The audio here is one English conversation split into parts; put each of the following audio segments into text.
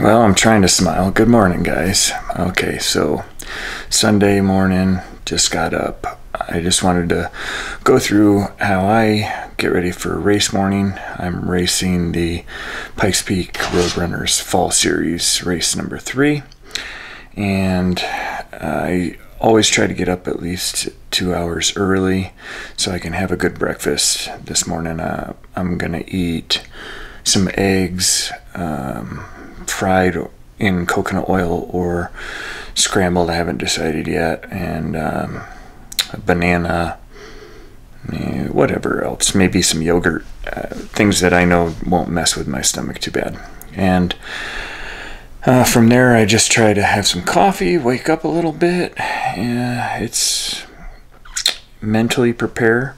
Well, I'm trying to smile. Good morning, guys. Okay, so Sunday morning, just got up. I just wanted to go through how I get ready for race morning. I'm racing the Pikes Peak Road Runners Fall Series, race number 3. And I always try to get up at least 2 hours early so I can have a good breakfast. This morning I'm gonna eat some eggs, fried in coconut oil or scrambled. I haven't decided yet, and a banana, whatever else, maybe some yogurt, things that I know won't mess with my stomach too bad. And from there I just try to have some coffee, wake up a little bit. It's mentally prepare.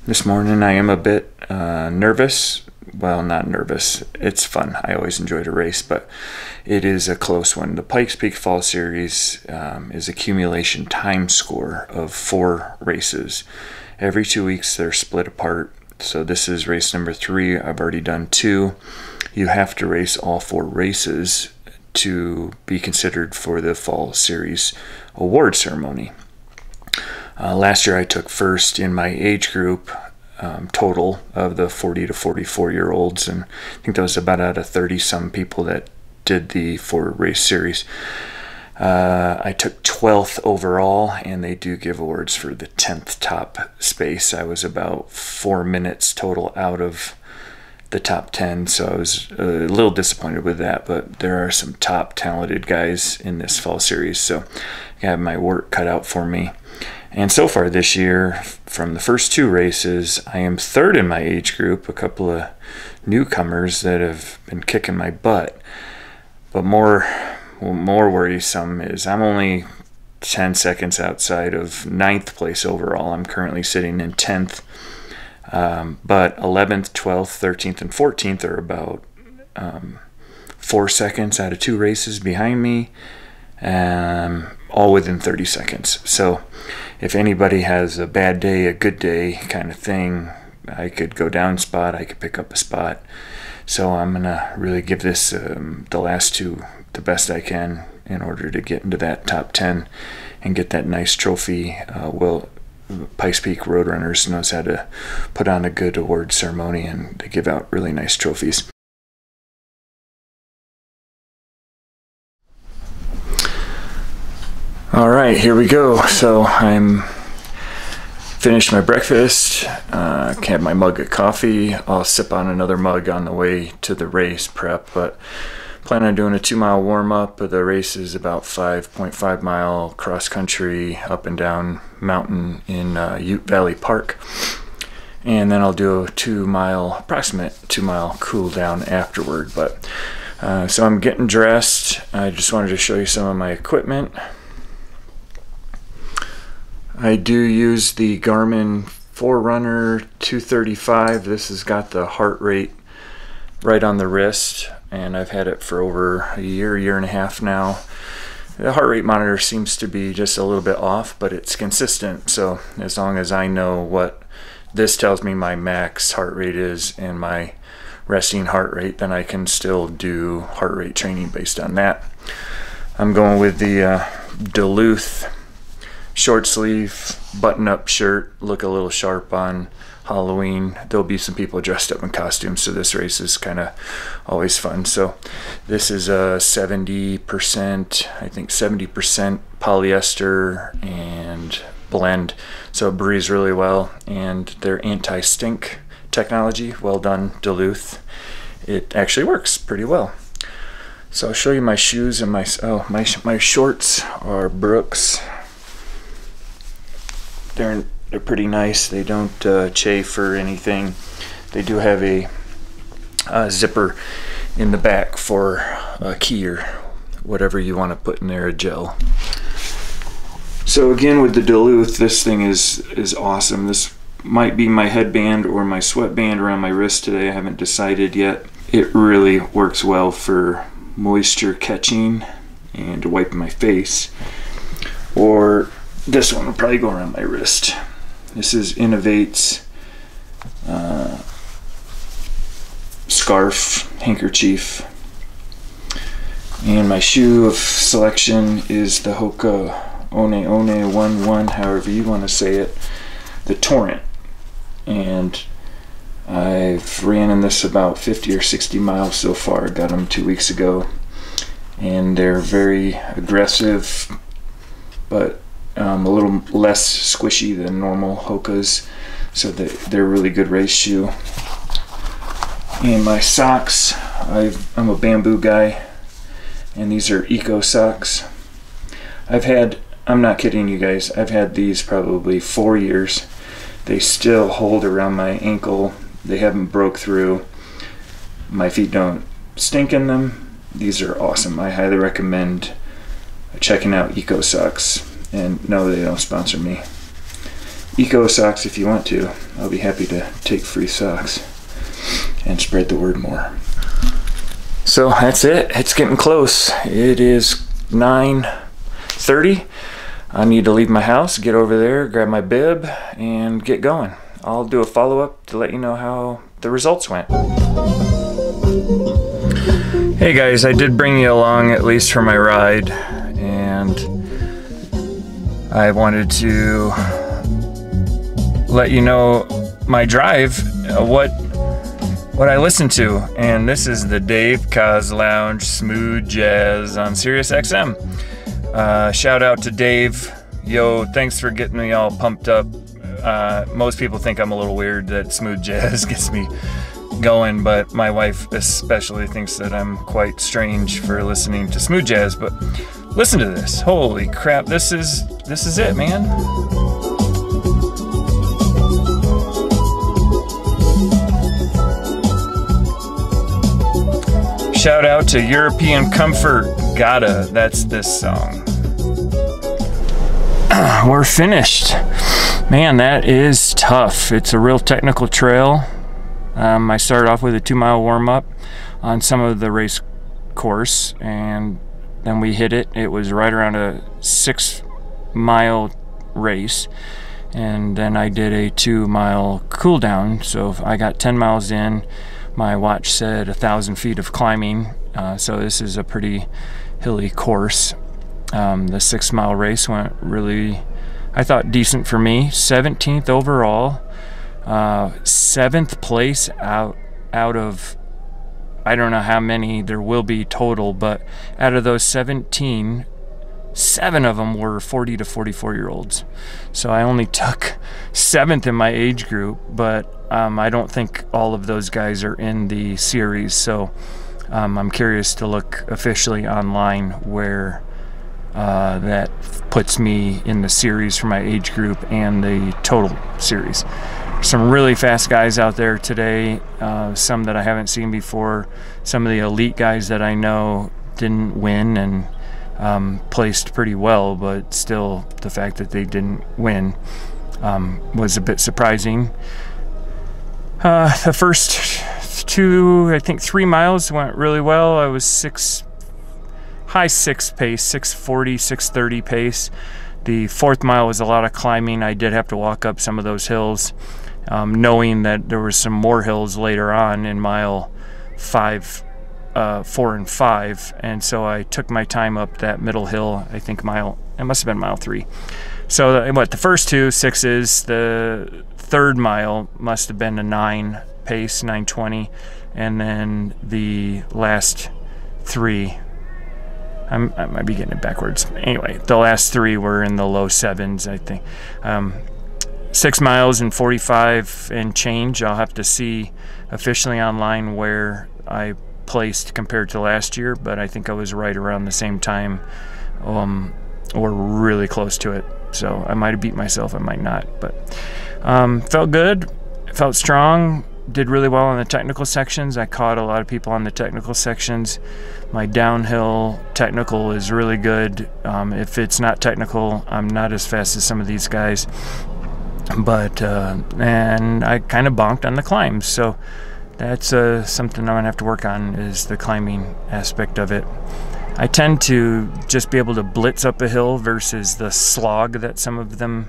This morning I am a bit nervous. Well, not nervous. It's fun. I always enjoy to race, but it is a close one. The Pikes Peak Fall Series is accumulation time score of 4 races. Every 2 weeks they're split apart. So this is race number 3. I've already done 2. You have to race all 4 races to be considered for the Fall Series award ceremony. Last year I took first in my age group, total of the 40 to 44 year olds, and I think that was about out of 30 some people that did the 4 race series. I took 12th overall, and they do give awards for the 10th top space. I was about 4 minutes total out of the top 10, so I was a little disappointed with that, but there are some top talented guys in this fall series, so I have my work cut out for me. And so far this year, from the first 2 races, I am 3rd in my age group. A couple of newcomers that have been kicking my butt. But more worrisome is I'm only 10 seconds outside of 9th place overall. I'm currently sitting in 10th. But 11th, 12th, 13th, and 14th are about 4 seconds out of 2 races behind me. All within 30 seconds. So if anybody has a bad day, a good day kind of thing, I could go down spot, I could pick up a spot. So I'm gonna really give this the last 2 the best I can in order to get into that top 10 and get that nice trophy. Pikes Peak Road Runners knows how to put on a good award ceremony, and they give out really nice trophies. All right, here we go. So I'm finished my breakfast, had my mug of coffee. I'll sip on another mug on the way to the race prep, but plan on doing a 2-mile warm-up. The race is about 5.5 mile cross country up and down mountain in Ute Valley Park. And then I'll do a approximate 2-mile cool down afterward. But so I'm getting dressed. I just wanted to show you some of my equipment. I do use the Garmin Forerunner 235. This has got the heart rate right on the wrist, and I've had it for over a year and a half now. The heart rate monitor seems to be just a little bit off, but it's consistent. So as long as I know what this tells me my max heart rate is and my resting heart rate, then I can still do heart rate training based on that. I'm going with the Duluth short sleeve button-up shirt, look a little sharp on Halloween. There'll be some people dressed up in costumes, so this race is kind of always fun. So this is a 70%, I think 70% polyester and blend, so it breathes really well, and their anti-stink technology, well done Duluth. It actually works pretty well. So I'll show you my shoes and my shorts are Brooks. They're pretty nice. They don't chafe or anything. They do have a zipper in the back for a key or whatever you want to put in there, a gel. So again, with the Duluth, this thing is awesome. This might be my headband or my sweatband around my wrist today. I haven't decided yet. It really works well for moisture catching and to wipe my face. Or this one will probably go around my wrist. This is Innovate's scarf, handkerchief. And my shoe of selection is the Hoka One 11, however you want to say it, the Torrent. And I've ran in this about 50 or 60 miles so far. Got them 2 weeks ago, and they're very aggressive, but a little less squishy than normal Hokas, so they're a really good race shoe. And my socks, I'm a bamboo guy, and these are Eco socks. I'm not kidding you guys, I've had these probably 4 years. They still hold around my ankle. They haven't broke through. My feet don't stink in them. These are awesome. I highly recommend checking out Eco Socks. And no, they don't sponsor me. Eco Socks if you want to. I'll be happy to take free socks and spread the word more. So that's it. It's getting close. It is 9:30. I need to leave my house, get over there, grab my bib, and get going. I'll do a follow-up to let you know how the results went. Hey guys, I did bring you along at least for my ride, and I wanted to let you know my drive, what I listened to, and this is the Dave Koz Lounge Smooth Jazz on Sirius XM. Shout out to Dave. Yo, thanks for getting me all pumped up. Most people think I'm a little weird that smooth jazz gets me going, but my wife especially thinks that I'm quite strange for listening to smooth jazz. But listen to this. Holy crap, this is it, man. Shout out to European Comfort. Gotta, that's this song. We're finished. Man, that is tough. It's a real technical trail. I started off with a 2-mile warm-up on some of the race course, and then we hit it. It was right around a 6-mile race, and then I did a 2-mile cool down. So I got 10 miles in. My watch said 1,000 feet of climbing, so this is a pretty hilly course. The 6-mile race went really, I thought, decent for me. 17th overall, 7th place out of, I don't know how many there will be total, but out of those 17, 7 of them were 40 to 44 year olds. So I only took 7th in my age group, but I don't think all of those guys are in the series. So I'm curious to look officially online where that puts me in the series for my age group and the total series. Some really fast guys out there today, some that I haven't seen before. Some of the elite guys that I know didn't win and placed pretty well, but still the fact that they didn't win was a bit surprising. The first 3 miles went really well. I was high 6 pace, 6:40, 6:30 pace. The 4th mile was a lot of climbing. I did have to walk up some of those hills, knowing that there was some more hills later on in mile 4 and 5, and so I took my time up that middle hill. I think it must have been mile 3. So the first 2 6s, the 3rd mile must have been a 9 pace, 9:20, and then the last 3, I might be getting it backwards. Anyway, the last 3 were in the low 7s, I think. 6 miles and 45 and change. I'll have to see officially online where I placed compared to last year, but I think I was right around the same time, or really close to it. So I might have beat myself, I might not, but felt good, felt strong. Did really well on the technical sections. I caught a lot of people on the technical sections. My downhill technical is really good. If it's not technical, I'm not as fast as some of these guys. But and I kind of bonked on the climbs. So that's something I'm gonna have to work on, is the climbing aspect of it. I tend to just be able to blitz up a hill versus the slog that some of them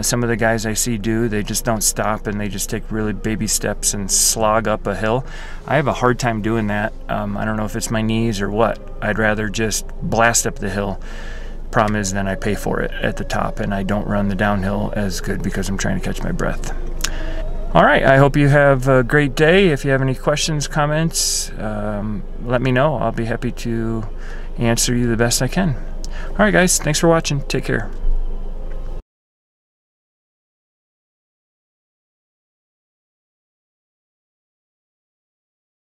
Some of the guys I see do, they just don't stop and they just take really baby steps and slog up a hill. I have a hard time doing that. I don't know if it's my knees or what. I'd rather just blast up the hill. Problem is then I pay for it at the top and I don't run the downhill as good because I'm trying to catch my breath. All right, I hope you have a great day. If you have any questions, comments, let me know. I'll be happy to answer you the best I can. All right, guys, thanks for watching. Take care.